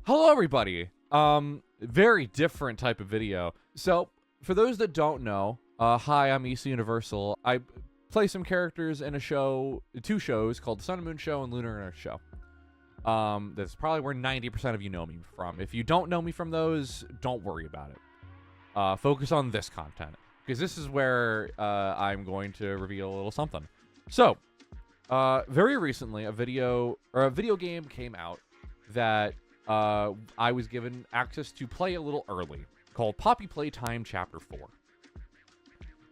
Hello, everybody. Very different type of video. So, for those that don't know, hi, I'm Issa Universal. I play some characters in two shows called the Sun and Moon Show and Lunar and Earth Show. That's probably where 90% of you know me from. If you don't know me from those, don't worry about it. Focus on this content, because this is where I'm going to reveal a little something. So, very recently, a video game came out that I was given access to play a little early, called Poppy Playtime Chapter 4.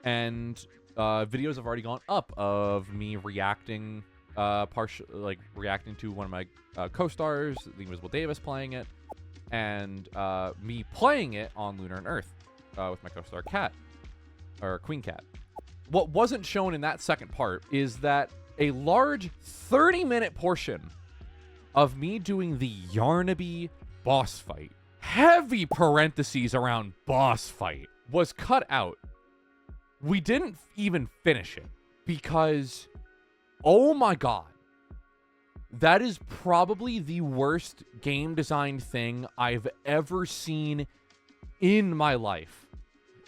And videos have already gone up of me reacting, reacting to one of my co-stars, the Invisible Davis, playing it, and me playing it on Lunar and Earth with my co-star Cat, or Queen Cat. What wasn't shown in that second part is that a large 30-minute portion of me doing the Yarnaby boss fight, heavy parentheses around boss fight, was cut out. We didn't even finish it because, oh my god, that is probably the worst game design thing I've ever seen in my life,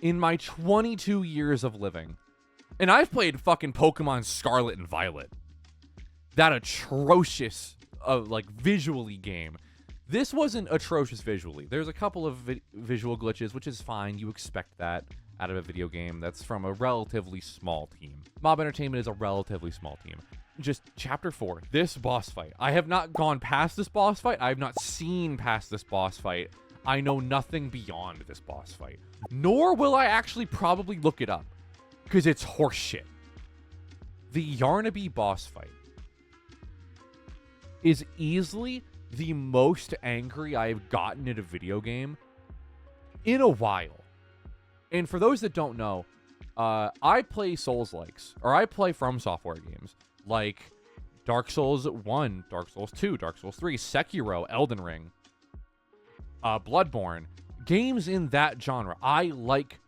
in my 22 years of living. And I've played fucking Pokemon Scarlet and Violet. That atrocious visually game. This wasn't atrocious visually. There's a couple of visual glitches, which is fine. You expect that out of a video game that's from a relatively small team. Mob Entertainment is a relatively small team. Just Chapter 4, this boss fight. I have not gone past this boss fight. I have not seen past this boss fight. I know nothing beyond this boss fight. Nor will I actually probably look it up, because it's horseshit. The Yarnaby boss fight is easily the most angry I have gotten in a video game in a while. And for those that don't know, I play Souls-likes, or I play From Software games, like Dark Souls 1, Dark Souls 2, Dark Souls 3, Sekiro, Elden Ring, Bloodborne, games in that genre. I like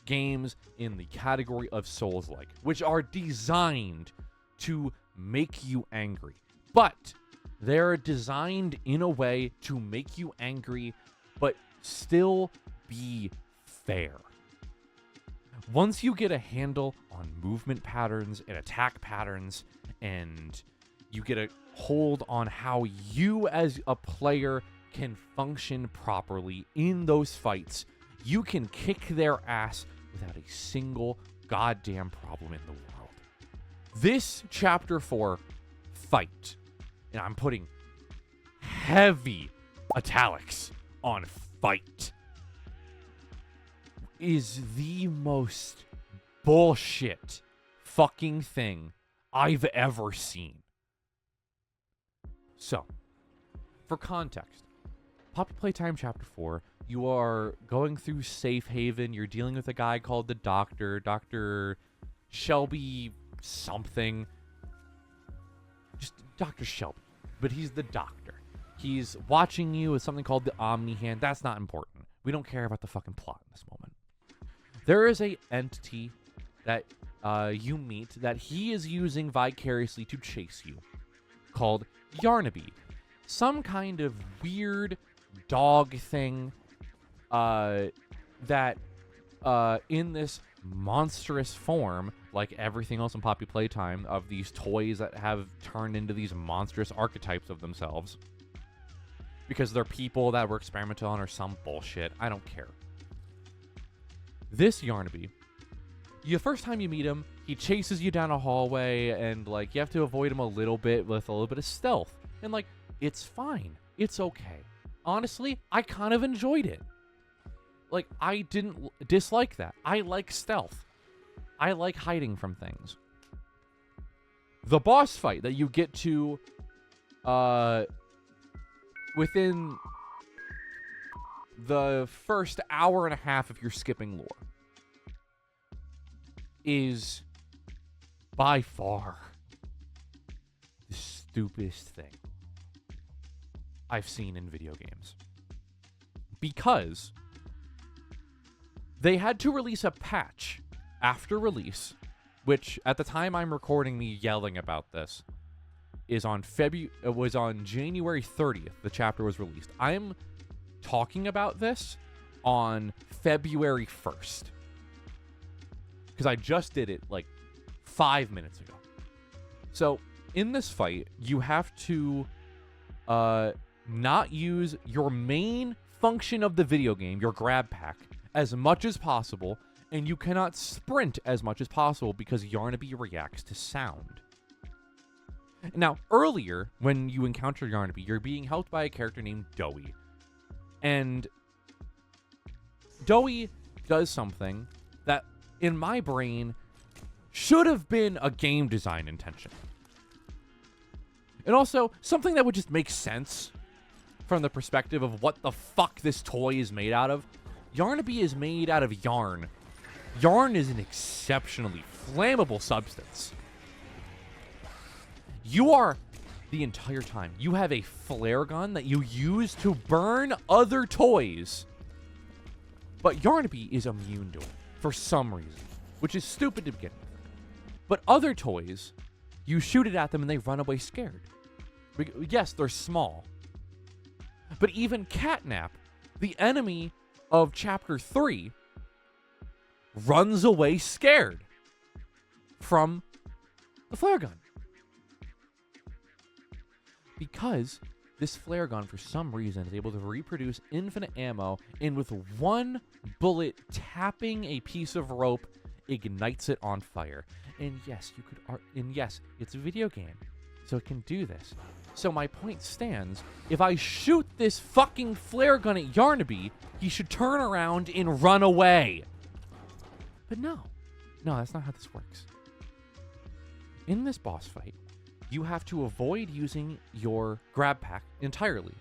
games in the category of Souls-like, which are designed to make you angry. But they're designed in a way to make you angry, but still be fair. Once you get a handle on movement patterns and attack patterns, and you get a hold on how you as a player can function properly in those fights, you can kick their ass without a single goddamn problem in the world. This Chapter 4 fight, and I'm putting heavy italics on fight, is the most bullshit fucking thing I've ever seen. So, for context, Poppy Playtime Chapter 4, you are going through Safe Haven. You're dealing with a guy called the Doctor, Dr. Shelby something. Just Dr. Shelby. But he's the Doctor. He's watching you with something called the Omni Hand. That's not important. We don't care about the fucking plot in this moment. There is a entity that you meet that he is using vicariously to chase you, called Yarnaby. Some kind of weird dog thing that in this monstrous form, like everything else in Poppy Playtime, of these toys that have turned into these monstrous archetypes of themselves because they're people that were experimented on or some bullshit. I don't care. This Yarnaby, the first time you meet him, he chases you down a hallway, and you have to avoid him a little bit with a little bit of stealth, and it's fine. It's okay. Honestly, I kind of enjoyed it. I didn't dislike that. I like stealth. I like hiding from things. The boss fight that you get to within the first hour and a half, if you're skipping lore, is by far the stupidest thing I've seen in video games. Because they had to release a patch after release, which at the time I'm recording me yelling about this, was on January 30th. The chapter was released. I'm talking about this on February 1st because I just did it like 5 minutes ago. So in this fight, you have to not use your main function of the video game, your grab pack, as much as possible, and you cannot sprint as much as possible because Yarnaby reacts to sound. Now, earlier, when you encounter Yarnaby, you're being helped by a character named Doey. And Doey does something that, in my brain, should have been a game design intention. And also, something that would just make sense from the perspective of what the fuck this toy is made out of. Yarnaby is made out of yarn. Yarn is an exceptionally flammable substance. The entire time, you have a flare gun that you use to burn other toys. But Yarnaby is immune to it for some reason, which is stupid to begin with. But other toys, you shoot it at them and they run away scared. Yes, they're small. But even Catnap, the enemy of Chapter 3, runs away scared from the flare gun. Because this flare gun, for some reason, is able to reproduce infinite ammo, and with one bullet tapping a piece of rope, ignites it on fire. And yes, it's a video game, so it can do this. So my point stands, if I shoot this fucking flare gun at Yarnaby, he should turn around and run away. But no, that's not how this works. In this boss fight, you have to avoid using your grab pack entirely,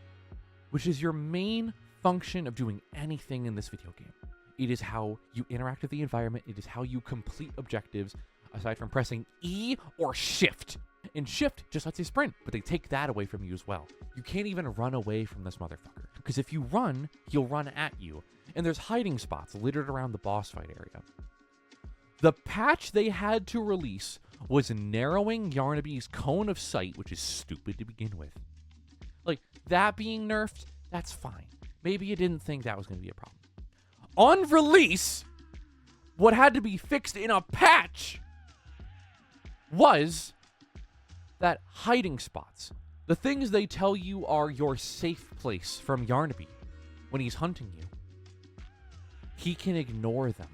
which is your main function of doing anything in this video game. It is how you interact with the environment. It is how you complete objectives, aside from pressing E or Shift. And Shift just lets you sprint, but they take that away from you as well. You can't even run away from this motherfucker, because if you run, he'll run at you. And there's hiding spots littered around the boss fight area. The patch they had to release was narrowing Yarnaby's cone of sight, which is stupid to begin with. Like, that being nerfed, that's fine. Maybe you didn't think that was going to be a problem. On release, what had to be fixed in a patch was that hiding spots. The things they tell you are your safe place from Yarnaby when he's hunting you. He can ignore them.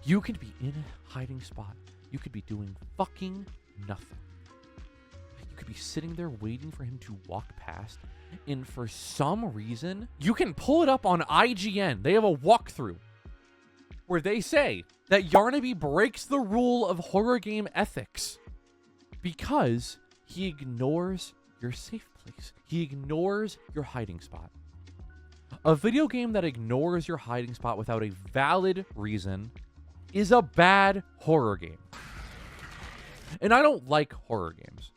You could be in a hiding spot. You could be doing fucking nothing. You could be sitting there waiting for him to walk past, and for some reason, you can pull it up on IGN. They have a walkthrough where they say that Yarnaby breaks the rule of horror game ethics because he ignores your safe place. He ignores your hiding spot. A video game that ignores your hiding spot without a valid reason is a bad horror game. And I don't like horror games.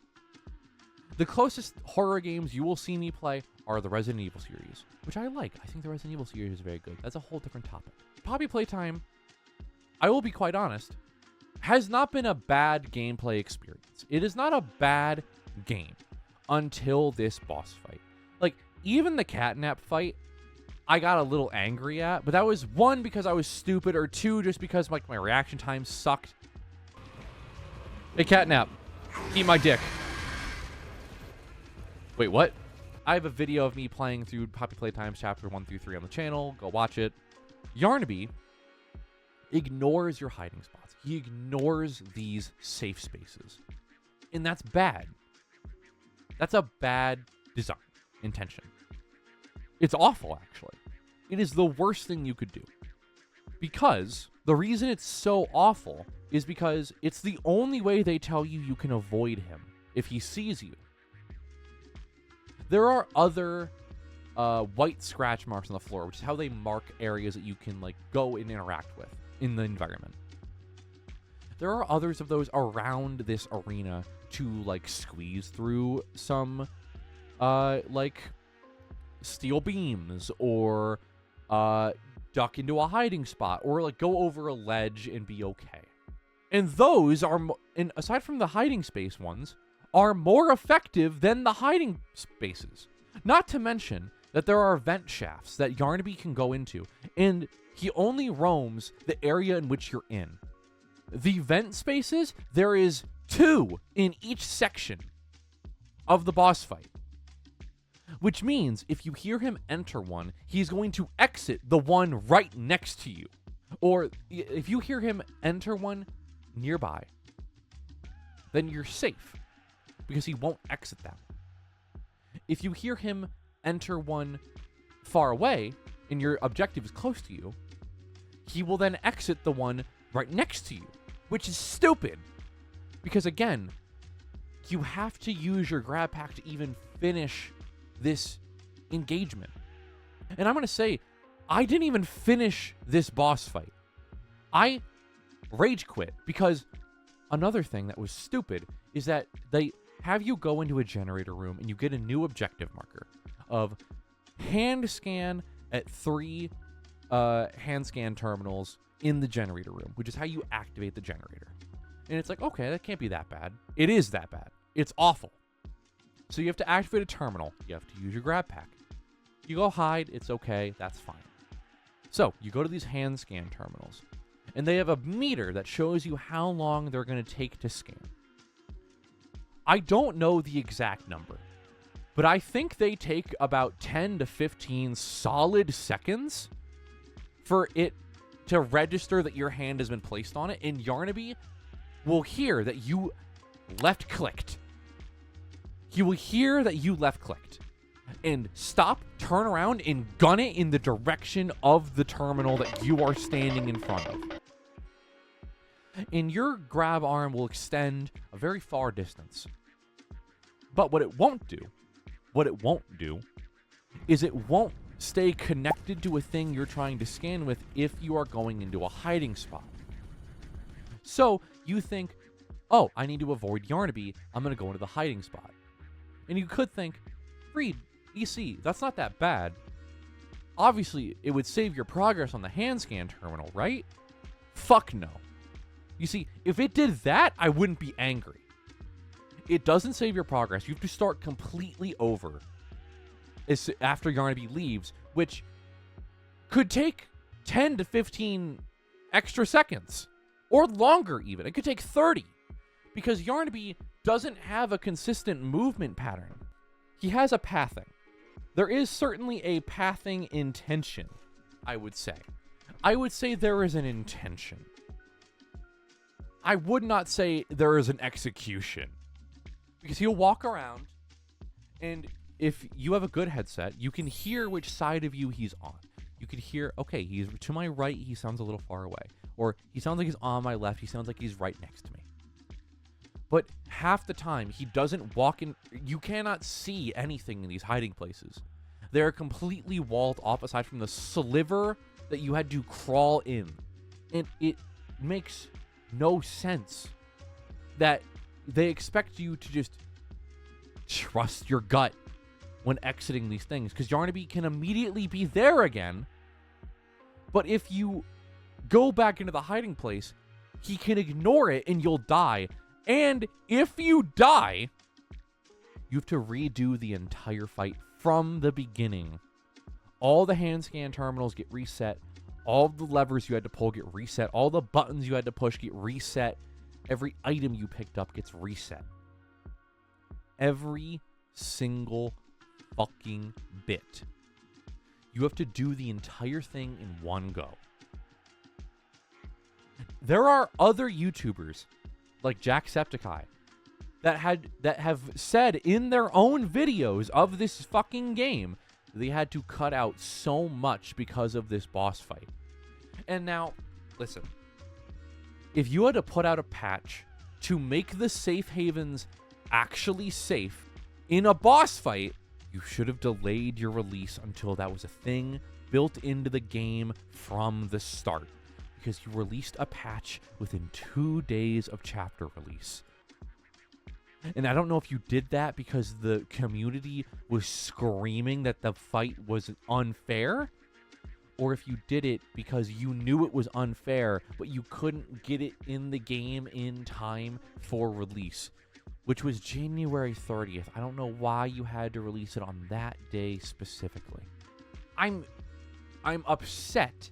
The closest horror games you will see me play are the Resident Evil series, which I like. I think the Resident Evil series is very good. That's a whole different topic. Poppy Playtime, I will be quite honest, has not been a bad gameplay experience. It is not a bad game until this boss fight. Like, even the catnap fight, I got a little angry at, but that was one, because I was stupid, or two, just because like my reaction time sucked. Hey, catnap, eat my dick. Wait, what? I have a video of me playing through Poppy Playtime Chapter 1 through 3 on the channel. Go watch it. Yarnaby ignores your hiding spots. He ignores these safe spaces. And that's bad. That's a bad design intention. It's awful, actually. It is the worst thing you could do. Because the reason it's so awful is because it's the only way they tell you you can avoid him if he sees you. There are other white scratch marks on the floor, which is how they mark areas that you can like go and interact with in the environment. There are others of those around this arena to like squeeze through some like steel beams, or duck into a hiding spot, or like go over a ledge and be okay. And those are, and aside from the hiding space ones, are more effective than the hiding spaces. Not to mention that there are vent shafts that Yarnaby can go into, and he only roams the area in which you're in. The vent spaces, there is 2 in each section of the boss fight. Which means if you hear him enter one, he's going to exit the one right next to you. Or if you hear him enter one nearby, then you're safe because he won't exit that one. If you hear him enter one far away and your objective is close to you, he will then exit the one right next to you, which is stupid. Because again, you have to use your grab pack to even finish this engagement. And I'm going to say, I didn't even finish this boss fight. I rage quit because another thing that was stupid is that they have you go into a generator room and you get a new objective marker of hand scan at 3 hand scan terminals in the generator room, which is how you activate the generator. And it's like, okay, that can't be that bad. It is that bad. It's awful. So you have to activate a terminal. You have to use your grab pack. You go hide. It's okay. That's fine. So you go to these hand scan terminals, and they have a meter that shows you how long they're going to take to scan. I don't know the exact number, but I think they take about 10 to 15 solid seconds for it to register that your hand has been placed on it, and Yarnaby will hear that you left-clicked. He will hear that you left-clicked and stop, turn around, and gun it in the direction of the terminal that you are standing in front of. And your grab arm will extend a very far distance. But what it won't do is it won't stay connected to a thing you're trying to scan with if you are going into a hiding spot. So you think, oh, I need to avoid Yarnaby. I'm going to go into the hiding spot. And you could think, Reed, EC, that's not that bad. Obviously, it would save your progress on the hand scan terminal, right? Fuck no. You see, if it did that, I wouldn't be angry. It doesn't save your progress. You have to start completely over after Yarnaby leaves, which could take 10 to 15 extra seconds. Or longer, even. It could take 30. Because Yarnaby doesn't have a consistent movement pattern. He has a pathing. There is certainly a pathing intention, I would say. I would say there is an intention. I would not say there is an execution. Because he'll walk around, and if you have a good headset, you can hear which side of you he's on. You can hear, okay, he's to my right, he sounds a little far away. Or he sounds like he's on my left, he sounds like he's right next to me. But half the time, he doesn't walk in. You cannot see anything in these hiding places. They're completely walled off aside from the sliver that you had to crawl in. And it makes no sense that they expect you to just trust your gut when exiting these things. Because Yarnaby can immediately be there again. But if you go back into the hiding place, he can ignore it and you'll die. And if you die, you have to redo the entire fight from the beginning. All the hand scan terminals get reset. All the levers you had to pull get reset. All the buttons you had to push get reset. Every item you picked up gets reset. Every single fucking bit. You have to do the entire thing in one go. There are other YouTubers like Jacksepticeye that have said in their own videos of this fucking game they had to cut out so much because of this boss fight. And now, listen, if you had to put out a patch to make the safe havens actually safe in a boss fight, you should have delayed your release until that was a thing built into the game from the start. Because you released a patch within 2 days of chapter release. And I don't know if you did that because the community was screaming that the fight was unfair, or if you did it because you knew it was unfair, but you couldn't get it in the game in time for release. which was January 30th. I don't know why you had to release it on that day specifically. I'm upset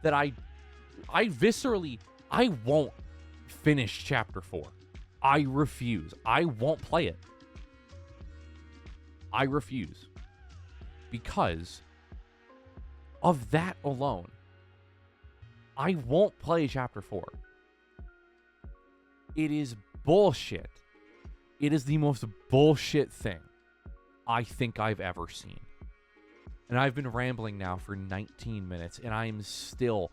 that I viscerally, I won't finish Chapter 4. I refuse. I won't play it. I refuse. Because of that alone, I won't play Chapter 4. It is bullshit. It is the most bullshit thing I think I've ever seen. And I've been rambling now for 19 minutes, and I am still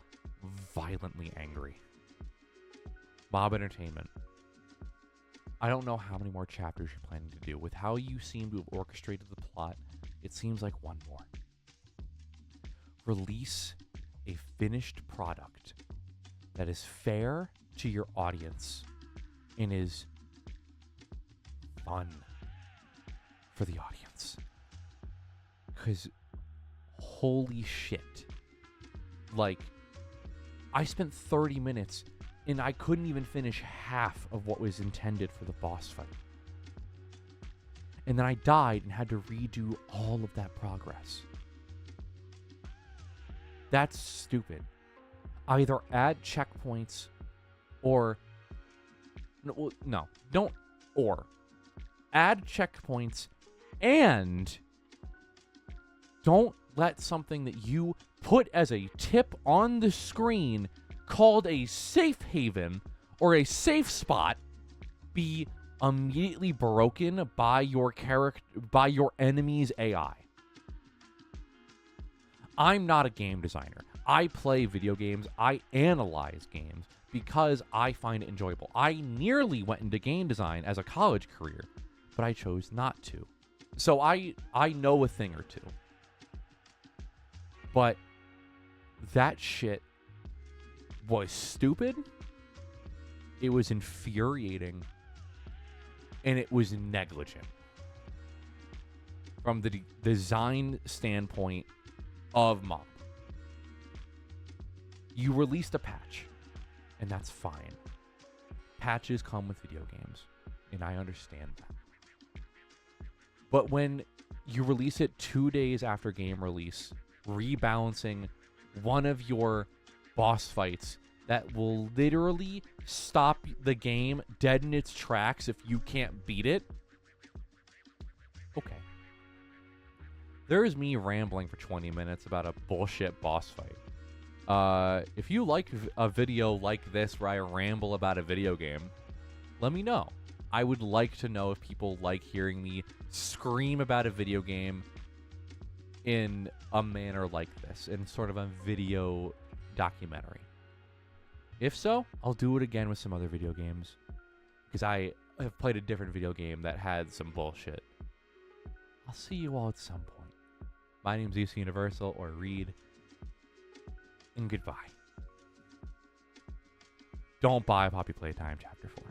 violently angry. Mob Entertainment. I don't know how many more chapters you're planning to do. With how you seem to have orchestrated the plot, it seems like one more. Release a finished product that is fair to your audience and is fun for the audience. Because holy shit. Like, I spent 30 minutes and I couldn't even finish half of what was intended for the boss fight. And then I died and had to redo all of that progress. That's stupid. Either add checkpoints or... No, don't or. Add checkpoints and don't let something that you put as a tip on the screen called a safe haven or a safe spot be immediately broken by your enemy's AI. I'm not a game designer. I play video games. I analyze games because I find it enjoyable. I nearly went into game design as a college career, but I chose not to. So I know a thing or two. But that shit was stupid. It was infuriating. And it was negligent. From the design standpoint of Mob. You released a patch, and that's fine. Patches come with video games, and I understand that. But when you release it 2 days after game release, rebalancing one of your boss fights that will literally stop the game dead in its tracks if you can't beat it. Okay. There's me rambling for 20 minutes about a bullshit boss fight. If you like a video like this where I ramble about a video game, let me know. I would like to know if people like hearing me scream about a video game in a manner like this, in sort of a video documentary. If so, I'll do it again with some other video games, because I have played a different video game that had some bullshit. I'll see you all at some point. My name's UC Universal, or Reed, and goodbye. Don't buy Poppy Playtime Chapter 4.